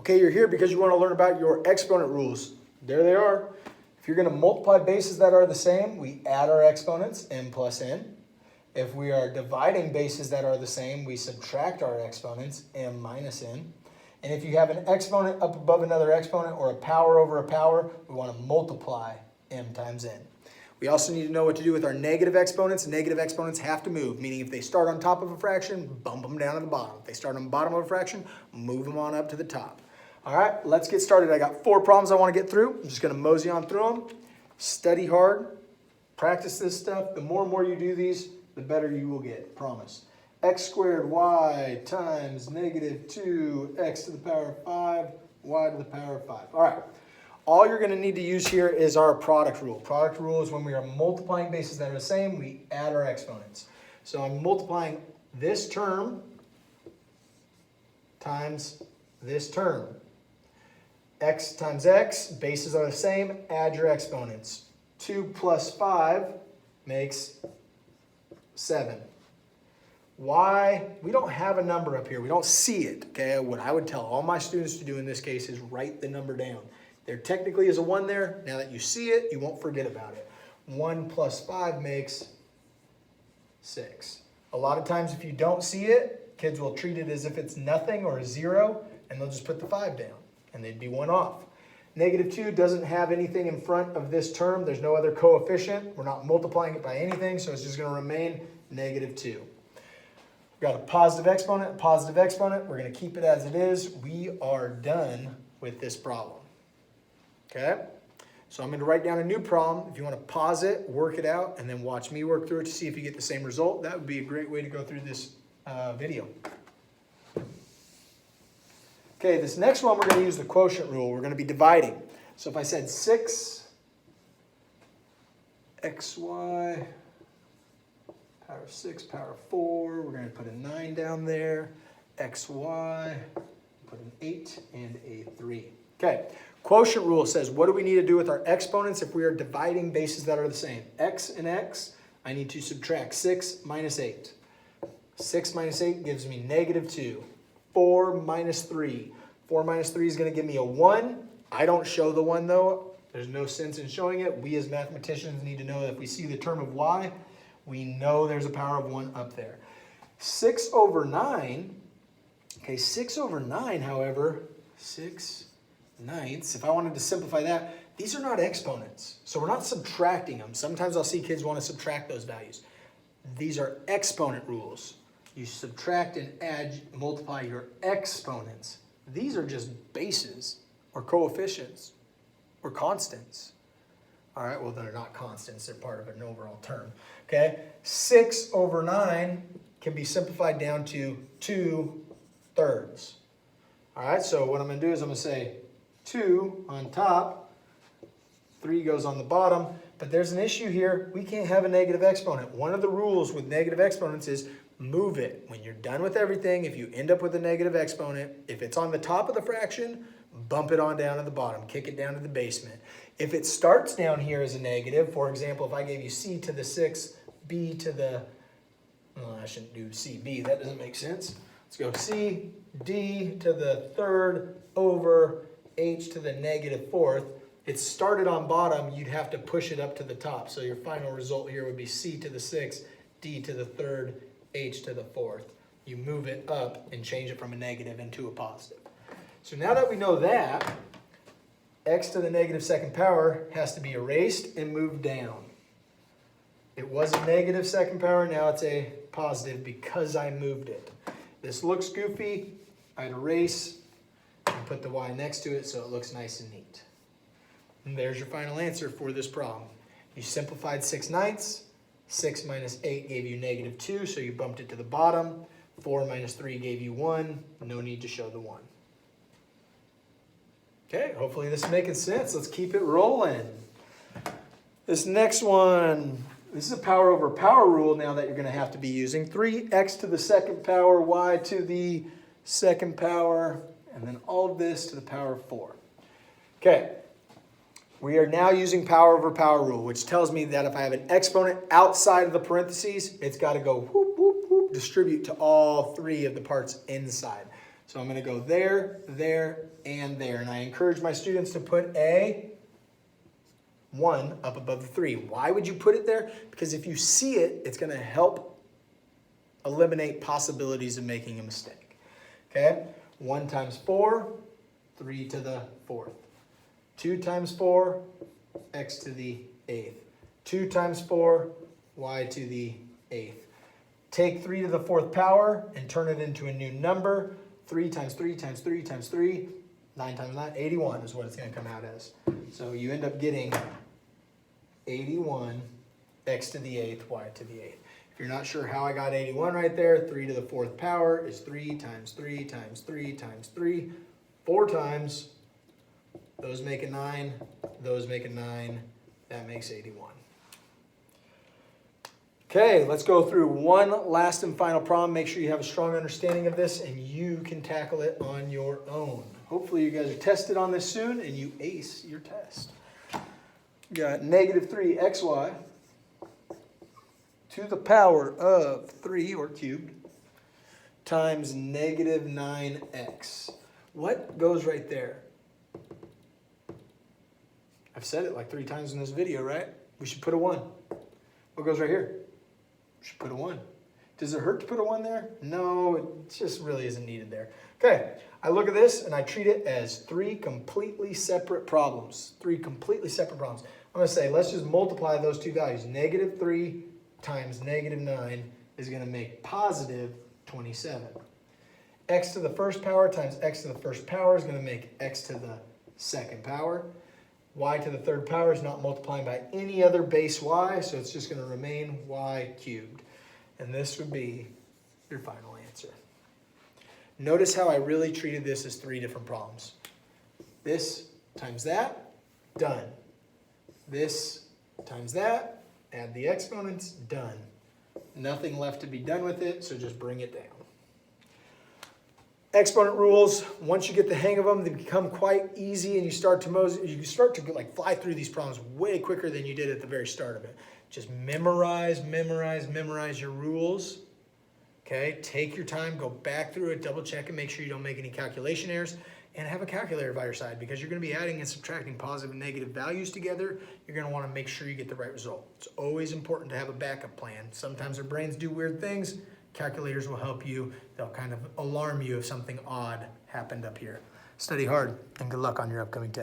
Okay, you're here because you want to learn about your exponent rules. There they are. If you're going to multiply bases that are the same, we add our exponents, m plus n. If we are dividing bases that are the same, we subtract our exponents, m minus n. And if you have an exponent up above another exponent or a power over a power, we want to multiply m times n. We also need to know what to do with our negative exponents. Negative exponents have to move, meaning if they start on top of a fraction, bump them down to the bottom. If they start on the bottom of a fraction, move them on up to the top. All right, let's get started. I got 4 problems I want to get through. I'm just going to mosey on through them. Study hard. Practice this stuff. The more and more you do these, the better you will get. Promise. X squared y times negative 2x to the power of 5, y to the power of 5. All right. All you're going to need to use here is our product rule. Product rule is when we are multiplying bases that are the same, we add our exponents. So I'm multiplying this term times this term. X times x, bases are the same, add your exponents. 2 plus 5 makes 7. Y, we don't have a number up here. We don't see it, okay? What I would tell all my students to do in this case is write the number down. There technically is a 1 there. Now that you see it, you won't forget about it. 1 plus 5 makes 6. A lot of times if you don't see it, kids will treat it as if it's nothing or a 0, and they'll just put the 5 down, and they'd be 1 off. Negative 2 doesn't have anything in front of this term. There's no other coefficient. We're not multiplying it by anything, so it's just going to remain negative 2. We've got a positive exponent, We're going to keep it as it is. We are done with this problem. Okay? So I'm going to write down a new problem. If you want to pause it, work it out, and then watch me work through it to see if you get the same result, that would be a great way to go through this video. Okay, this next one we're going to use the quotient rule. We're going to be dividing. So if I said 6 xy power of 6 power of 4, we're going to put a 9 down there. Xy, put an 8 and a 3. Okay, quotient rule says what do we need to do with our exponents if we are dividing bases that are the same? X and x, I need to subtract 6 minus 8. 6 minus 8 gives me negative 2. 4 minus 3. 4 minus 3 is going to give me a 1. I don't show the 1 though. There's no sense in showing it. We as mathematicians need to know that if we see the term of y, we know there's a power of 1 up there. 6 over 9. Okay, 6 over 9, however, 6 ninths. If I wanted to simplify that, these are not exponents. So we're not subtracting them. Sometimes I'll see kids want to subtract those values. These are exponent rules. You subtract and add, multiply your exponents. These are just bases or coefficients or constants. All right, well, they're not constants. They're part of an overall term. Okay, 6 over 9 can be simplified down to 2/3. All right, so what I'm going to do is I'm going to say 2 on top, 3 goes on the bottom. But there's an issue here. We can't have a negative exponent. One of the rules with negative exponents is move it. When you're done with everything, if you end up with a negative exponent, if it's on the top of the fraction, bump it on down to the bottom, kick it down to the basement. If it starts down here as a negative, for example, if I gave you c to the 6, b to the, well, I shouldn't do cb, that doesn't make sense. Let's go c, d to the 3rd over h to the negative 4th. It started on bottom, you'd have to push it up to the top. So your final result here would be c to the 6th, d to the 3rd, h to the 4th. You move it up and change it from a negative into a positive. So now that we know that, x to the negative 2nd power has to be erased and moved down. It was a negative 2nd power, now it's a positive because I moved it. This looks goofy, I'd erase and put the y next to it so it looks nice and neat. And there's your final answer for this problem. You simplified 6 ninths. 6 minus 8 gave you negative 2, so you bumped it to the bottom. 4 minus 3 gave you 1. No need to show the 1. Okay, hopefully this is making sense. Let's keep it rolling. This next one, this is a power over power rule now that you're going to have to be using. 3x to the 2nd power, y to the 2nd power, and then all of this to the power of 4. Okay. We are now using power over power rule, which tells me that if I have an exponent outside of the parentheses, it's got to go whoop, whoop, whoop, distribute to all 3 of the parts inside. So I'm going to go there, there, and there. And I encourage my students to put a 1 up above the 3. Why would you put it there? Because if you see it, it's going to help eliminate possibilities of making a mistake. Okay? 1 times 4, 3 to the 4th. 2 times 4, x to the 8th. 2 times 4, y to the 8th. Take 3 to the 4th power and turn it into a new number. 3 times 3 times 3 times 3, 9 times 9, 81 is what it's going to come out as. So you end up getting 81 x to the 8th, y to the 8th. If you're not sure how I got 81 right there, 3 to the 4th power is 3 times 3 times 3 times 3, 4 times. Those make a 9, those make a 9, that makes 81. Okay, let's go through one last and final problem. Make sure you have a strong understanding of this and you can tackle it on your own. Hopefully you guys are tested on this soon and you ace your test. We got negative 3xy to the power of 3, or cubed, times negative 9x. What goes right there? I've said it like 3 times in this video, right? We should put a 1. What goes right here? We should put a 1. Does it hurt to put a 1 there? No, it just really isn't needed there. Okay, I look at this and I treat it as 3 completely separate problems. 3 completely separate problems. I'm going to say, let's just multiply those two values. Negative 3 times negative 9 is going to make positive 27. X to the first power times x to the first power is going to make x to the second power. Y to the third power is not multiplying by any other base y, so it's just going to remain y cubed. And this would be your final answer. Notice how I really treated this as 3 different problems. This times that, done. This times that, add the exponents, done. Nothing left to be done with it, so just bring it down. Exponent rules, once you get the hang of them, they become quite easy and you start to like fly through these problems way quicker than you did at the very start of it. Just memorize your rules. Okay, take your time, go back through it, double check and make sure you don't make any calculation errors, and have a calculator by your side because you're going to be adding and subtracting positive and negative values together. You're going to want to make sure you get the right result. It's always important to have a backup plan. Sometimes our brains do weird things. Calculators will help you. They'll kind of alarm you if something odd happened up here. Study hard and good luck on your upcoming test.